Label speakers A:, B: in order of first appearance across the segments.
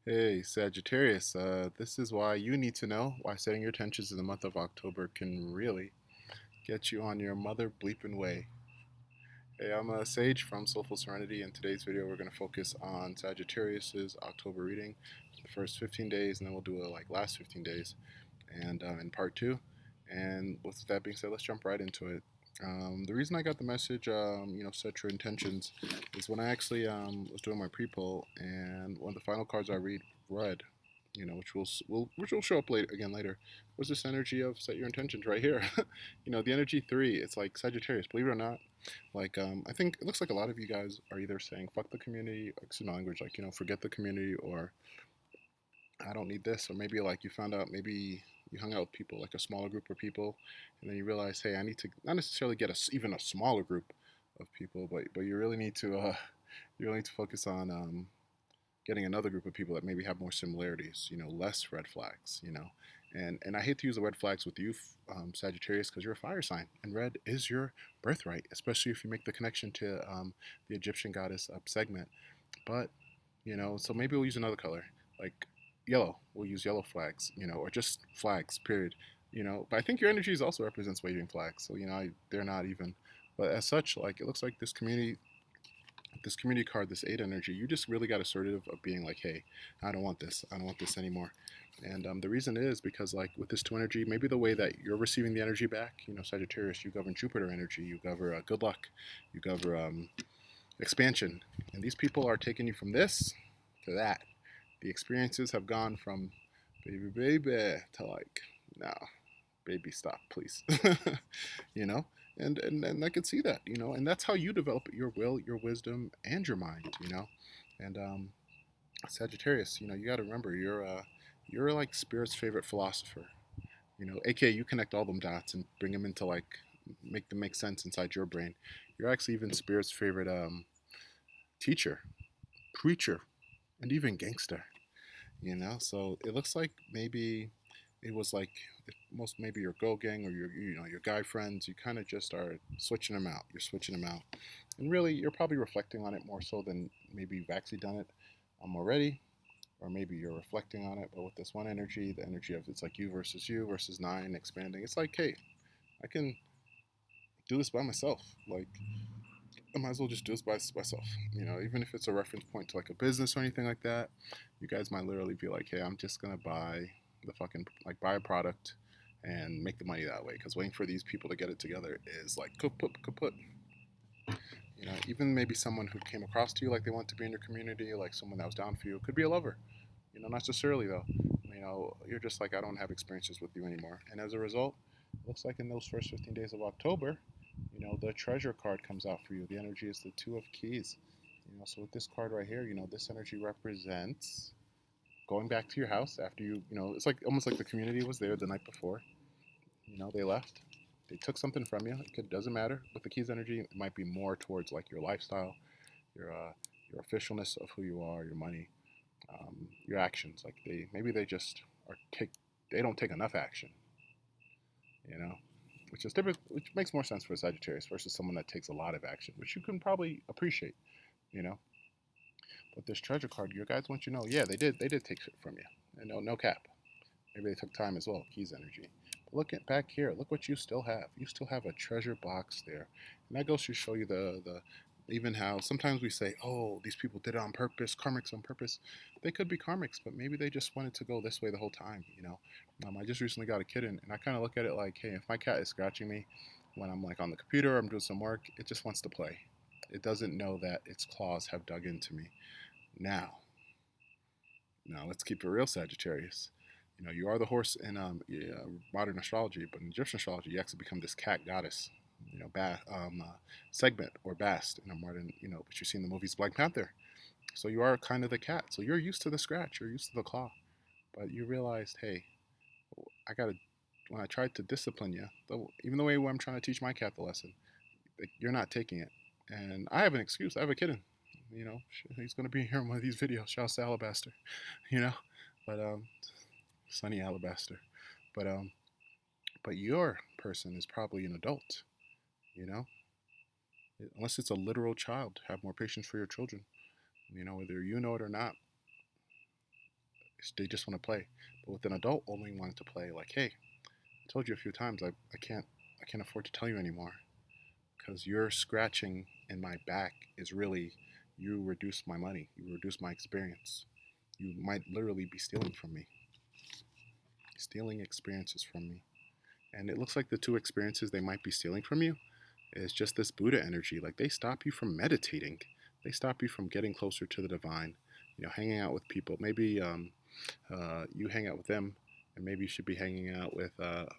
A: Hey, Sagittarius, this is why you need to know why setting your intentions in the month of October can really get you on your mother bleeping way. Hey, I'm a Sage from Soulful Serenity. In today's video, we're going to focus on Sagittarius's October reading, the first 15 days, and then we'll do a last 15 days, and in part two. And with that being said, let's jump right into it. The reason I got the message, set your intentions, is when I actually was doing my pre-poll, and one of the final cards I read, which will show up later, was this energy of set your intentions right here. The energy three. It's like Sagittarius. Believe it or not, I think it looks like a lot of you guys are either saying fuck the community, excuse my language, forget the community, or I don't need this, or maybe like you found out maybe you hung out with people like a smaller group of people, and then you realize, hey, I need to not necessarily get even a smaller group of people, but you really need to focus on getting another group of people that maybe have more similarities, less red flags, and I hate to use the red flags with you, Sagittarius, because you're a fire sign, and red is your birthright, especially if you make the connection to the Egyptian goddess segment. But so maybe we'll use another color, like yellow. We'll use yellow flags, or just flags, period. But I think your energies also represents waving flags, so they're not even. But as such, like it looks like this community card, this eight energy, you just really got assertive of being like, hey, I don't want this. I don't want this anymore. And the reason is because, like, with this two energy, maybe the way that you're receiving the energy back, Sagittarius, you govern Jupiter energy, you govern good luck, you govern expansion. And these people are taking you from this to that. The experiences have gone from baby, baby to like, no, baby, stop, please. you know? And I could see that, and that's how you develop your will, your wisdom, and your mind. And Sagittarius, you got to remember you're like spirit's favorite philosopher. aka you connect all them dots and bring them into like make them make sense inside your brain. You're actually even spirit's favorite teacher, preacher, and even gangster. So it looks like maybe it was like most maybe your girl gang or your guy friends. You kind of just are switching them out. You're switching them out, and really you're probably reflecting on it more so than maybe you've actually done it already, or maybe you're reflecting on it. But with this one energy, the energy of it's like you versus nine expanding. It's like, hey, I can do this by myself. Like I might as well just do this by myself. Even if it's a reference point to like a business or anything like that, you guys might literally be like, hey, I'm just gonna buy buy a product and make the money that way. Because waiting for these people to get it together is like kaput kaput. Even maybe someone who came across to you like they want to be in your community, like someone that was down for you, could be a lover. Not necessarily though. You're just like I don't have experiences with you anymore, and as a result, it looks like in those first 15 days of October, the treasure card comes out for you. The energy is the two of keys. So with this card right here, this energy represents going back to your house after it's like almost like the community was there the night before. They left. They took something from you. Doesn't matter. With the keys energy, it might be more towards like your lifestyle, your officialness of who you are, your money, your actions. Like they just are they don't take enough action. You know, which makes more sense for a Sagittarius versus someone that takes a lot of action, which you can probably appreciate. You know, but this treasure card, your guys want you to know, yeah, they did take shit from you, and no cap. Maybe they took time as well, keys energy. But look at back here. Look what you still have. You still have a treasure box there, and that goes to show you the even how sometimes we say, oh, these people did it on purpose, karmics on purpose. They could be karmics, but maybe they just wanted to go this way the whole time. I just recently got a kitten, and I kind of look at it like, hey, if my cat is scratching me when I'm like on the computer, or I'm doing some work, it just wants to play. It doesn't know that its claws have dug into me. Now, let's keep it real, Sagittarius. You are the horse in yeah, modern astrology, but in Egyptian astrology, you actually become this cat goddess. Segment or Bast in a modern, but you see in the movies Black Panther. So you are kind of the cat. So you're used to the scratch, you're used to the claw, but you realized, hey, I gotta. When I tried to discipline you, even the way I'm trying to teach my cat the lesson, you're not taking it. And I have an excuse. I have a kitten. He's gonna be here in one of these videos. Shouts to Alabaster. You know, but Sunny Alabaster. But your person is probably an adult. You know, unless it's a literal child, have more patience for your children. Whether you know it or not. They just want to play. But with an adult only wanting to play, like, hey, I told you a few times, I can't afford to tell you anymore because your scratching in my back is really, you reduce my money, you reduce my experience. You might literally be stealing from me, stealing experiences from me. And it looks like the two experiences they might be stealing from you is just this Buddha energy. Like they stop you from meditating, they stop you from getting closer to the divine. You know, hanging out with people. Maybe you hang out with them, and maybe you should be hanging out with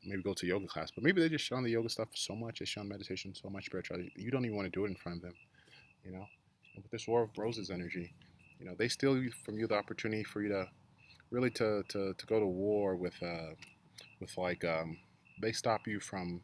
A: maybe go to yoga class. But maybe they just shun the yoga stuff so much, they shun meditation so much, spirituality. You don't even want to do it in front of them. You know, and with this War of Roses energy, you know, they steal from you the opportunity for you to really to go to war with like they stop you from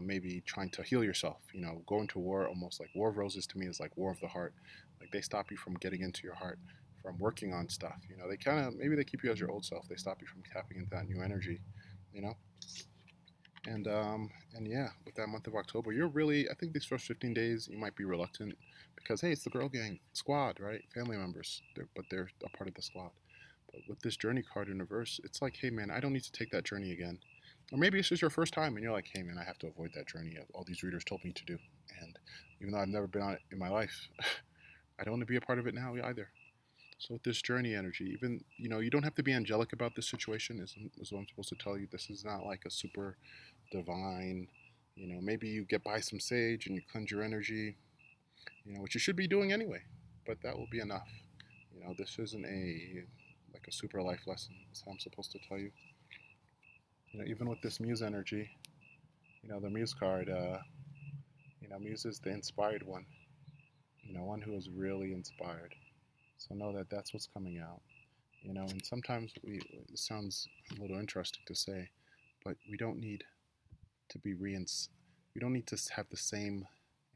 A: maybe trying to heal yourself. You know, going to war, almost like War of Roses to me is like War of the Heart. Like they stop you from getting into your heart, from working on stuff. You know, they kind of maybe they keep you as your old self. They stop you from tapping into that new energy. You know, and yeah, with that month of October, you're really, I think these first 15 days you might be reluctant because hey, it's the girl gang squad, right? Family members, but they're a part of the squad. But with this journey card in reverse, it's like, hey man, I don't need to take that journey again. Or maybe it's just your first time and you're like, hey man, I have to avoid that journey all these readers told me to do. And even though I've never been on it in my life, I don't want to be a part of it now either. So with this journey energy, even, you know, you don't have to be angelic about this situation, is what I'm supposed to tell you. This is not like a super divine, you know, maybe you get by some sage and you cleanse your energy, you know, which you should be doing anyway, but that will be enough. You know, this isn't a like a super life lesson. That's how I'm supposed to tell you. You know, even with this Muse energy, you know, the Muse card, you know, Muse is the inspired one. You know, one who is really inspired. So know that that's what's coming out. You know, and sometimes it sounds a little interesting to say, but we don't need to be we don't need to have the same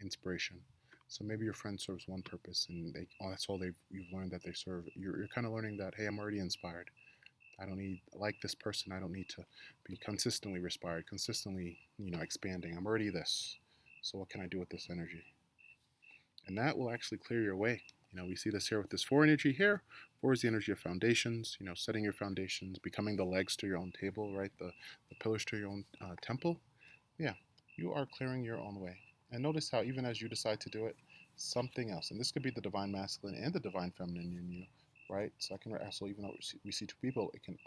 A: inspiration. So maybe your friend serves one purpose, and that's all you've learned that they serve. You're kind of learning that hey, I'm already inspired. I don't need like this person. I don't need to be consistently inspired, consistently expanding. I'm already this. So what can I do with this energy? And that will actually clear your way. You know, we see this here with this four energy here. Four is the energy of foundations, you know, setting your foundations, becoming the legs to your own table, right? The pillars to your own temple. Yeah, you are clearing your own way. And notice how even as you decide to do it, something else, and this could be the divine masculine and the divine feminine in you, right? So I can also, even though we see two people, it can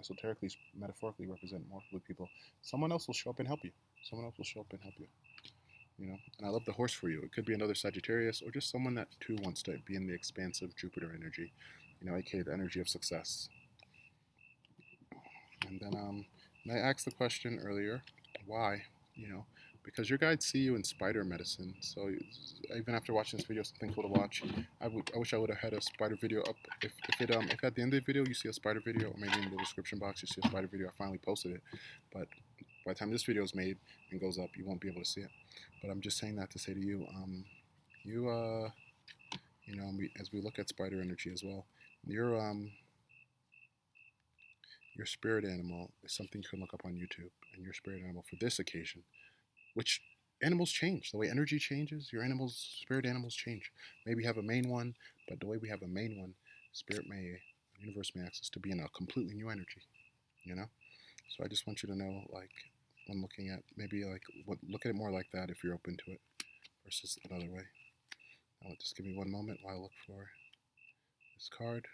A: esoterically, metaphorically represent multiple people. Someone else will show up and help you. Someone else will show up and help you. You know, and I love the horse for you. It could be another Sagittarius or just someone that too wants to be in the expansive Jupiter energy, you know, aka the energy of success. And then I asked the question earlier, why? You know, because your guides see you in spider medicine. So even after watching this video, something cool to watch. I wish I would have had a spider video up. If at the end of the video you see a spider video, or maybe in the description box you see a spider video, I finally posted it. But by the time this video is made and goes up, you won't be able to see it. But I'm just saying that to say to you, you you know, as we look at spider energy as well, your spirit animal is something you can look up on YouTube, and your spirit animal for this occasion, which animals change. The way energy changes, your spirit animals change. Maybe you have a main one, but the way we have a main one, universe may ask us to be in a completely new energy, you know? So I just want you to know, like, when looking at, maybe like, look at it more like that if you're open to it, versus another way. Now, just give me one moment while I look for this card,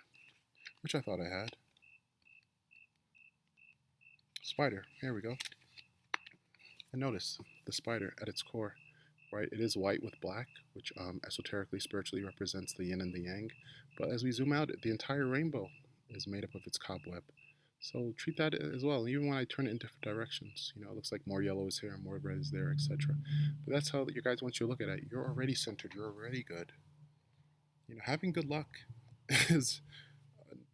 A: which I thought I had. Spider, here we go. And notice the spider at its core, right? It is white with black, which esoterically, spiritually represents the yin and the yang. But as we zoom out, the entire rainbow is made up of its cobweb. So treat that as well. Even when I turn it in different directions, you know, it looks like more yellow is here, more red is there, etc. But that's how your guides want you to look at it. You're already centered. You're already good. You know, having good luck is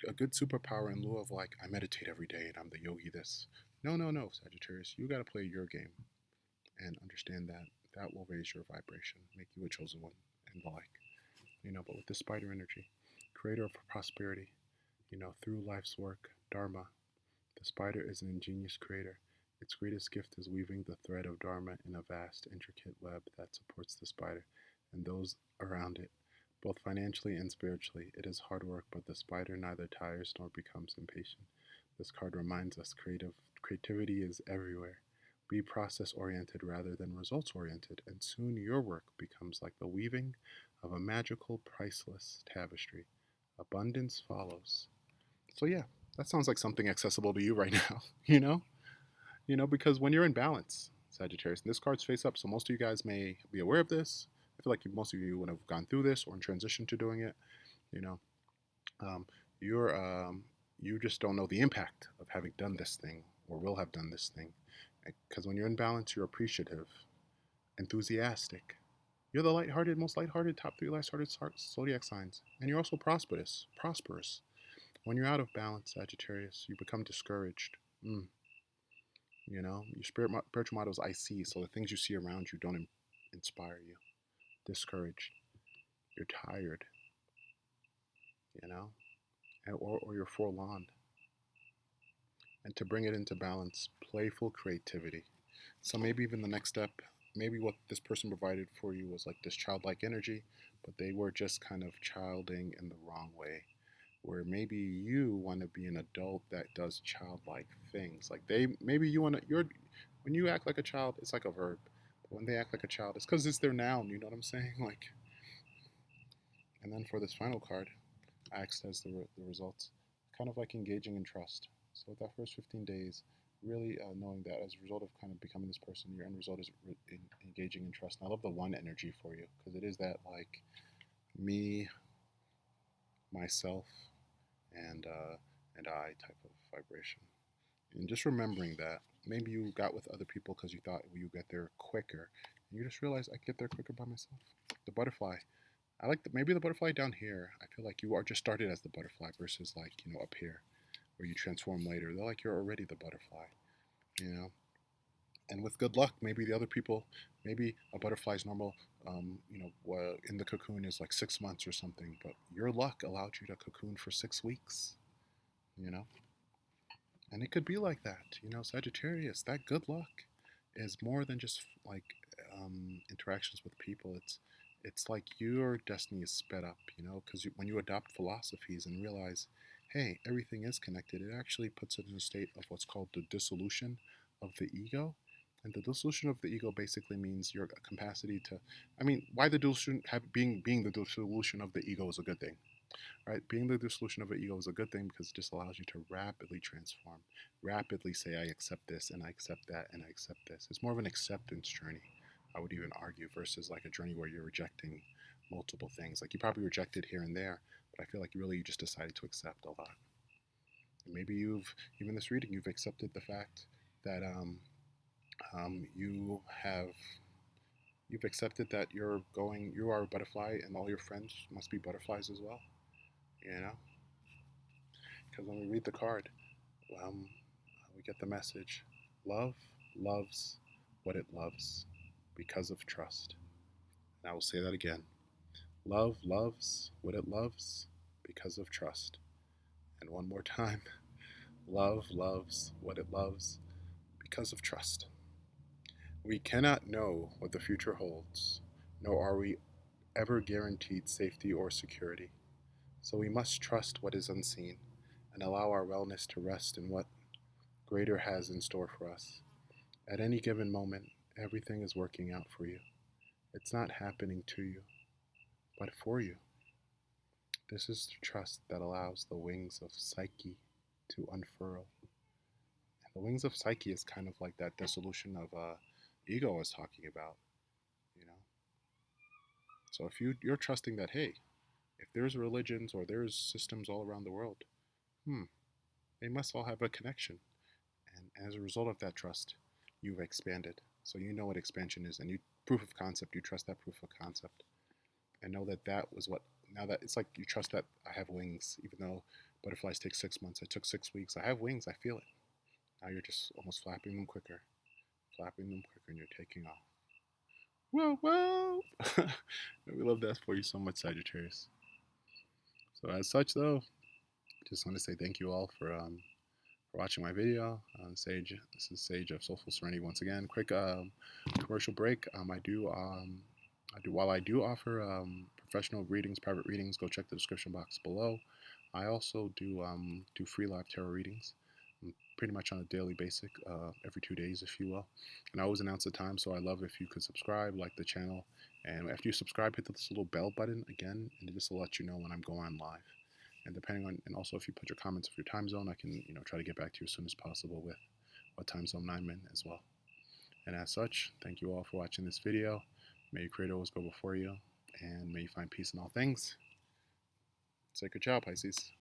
A: a good superpower in lieu of like, I meditate every day and I'm the yogi this. No, no, no, Sagittarius. You got to play your game and understand that that will raise your vibration, make you a chosen one, and the like. You know, but with the spider energy, creator of prosperity, you know, through life's work, Dharma, the spider is an ingenious creator. Its greatest gift is weaving the thread of Dharma in a vast, intricate web that supports the spider and those around it both financially and spiritually. It is hard work, but the spider neither tires nor becomes impatient. This card reminds us creativity is everywhere. Be process oriented rather than results oriented, and soon your work becomes like the weaving of a magical, priceless tapestry. Abundance follows. So yeah, that sounds like something accessible to you right now, you know? Because when you're in balance, Sagittarius, and this card's face up, so most of you guys may be aware of this. I feel like most of you would have gone through this or in transition to doing it. You know, um, you're you just don't know the impact of having done this thing or will have done this thing. Because when you're in balance, you're appreciative, enthusiastic. You're the most lighthearted, top three lighthearted zodiac signs, and you're also prosperous. Prosperous. When you're out of balance, Sagittarius, you become discouraged. Mm, your spiritual motto is I see, so the things you see around you don't inspire you. Discouraged. You're tired, you know, or you're forlorn. And to bring it into balance, playful creativity. So maybe even the next step, maybe what this person provided for you was like this childlike energy, but they were just kind of childing in the wrong way. Where maybe you want to be an adult that does childlike things. Like maybe you want to, when you act like a child, it's like a verb. But when they act like a child, it's because it's their noun. You know what I'm saying? Like, and then for this final card, acts as the results, kind of like engaging in trust. So with that first 15 days, really knowing that as a result of kind of becoming this person, your end result is engaging in trust. And I love the one energy for you because it is that like me, myself, and I type of vibration. And just remembering that maybe you got with other people because you thought you get there quicker, and you just realize I get there quicker by myself. The butterfly. I like maybe the butterfly down here. I feel like you are just started as the butterfly versus like up here where you transform later. They're like you're already the butterfly, you know. And with good luck, maybe the other people, maybe a butterfly's normal, in the cocoon is like 6 months or something. But your luck allowed you to cocoon for 6 weeks, you know. And it could be like that, Sagittarius. That good luck is more than just like interactions with people. It's like your destiny is sped up, because when you adopt philosophies and realize, hey, everything is connected, it actually puts it in a state of what's called the dissolution of the ego. And the dissolution of the ego basically means your capacity to, why the dissolution, being the dissolution of the ego is a good thing, right? Being the dissolution of an ego is a good thing because it just allows you to rapidly transform, rapidly say, I accept this and I accept that and I accept this. It's more of an acceptance journey, I would even argue, versus like a journey where you're rejecting multiple things. Like you probably rejected here and there, but I feel like you just decided to accept a lot. And maybe even this reading, you've accepted the fact that you've accepted that you are a butterfly and all your friends must be butterflies as well, you know? Because when we read the card, um, we get the message. Love loves what it loves because of trust. And I will say that again. Love loves what it loves because of trust. And one more time. Love loves what it loves because of trust. We cannot know what the future holds, nor are we ever guaranteed safety or security. So we must trust what is unseen and allow our wellness to rest in what greater has in store for us. At any given moment, everything is working out for you. It's not happening to you, but for you. This is the trust that allows the wings of Psyche to unfurl. And the wings of Psyche is kind of like that dissolution of ego I was talking about, you know. So if you're trusting that, hey, if there's religions or there's systems all around the world, they must all have a connection. And as a result of that trust, you've expanded. So you know what expansion is, and you proof of concept. You trust that proof of concept, and know that that was what. Now that it's like you trust that I have wings, even though butterflies take 6 months. It took 6 weeks. I have wings. I feel it. Now you're just almost flapping them quicker, and you're taking off. Whoa, whoa! We love that for you so much, Sagittarius. So as such, though, just want to say thank you all for watching my video. Sage, this is Sage of Soulful Serenity once again. Quick commercial break. I do while I do offer professional readings, private readings, go check the description box below. I also do free live tarot readings, pretty much on a daily basis, every 2 days, if you will. And I always announce the time, so I love if you could subscribe, like the channel, and after you subscribe, hit this little bell button again, and this will let you know when I'm going live. And depending on, and also if you put your comments of your time zone, I can try to get back to you as soon as possible with what time zone I'm in as well. And as such, thank you all for watching this video. May your creator always go before you, and may you find peace in all things. Sacred ciao, Pisces.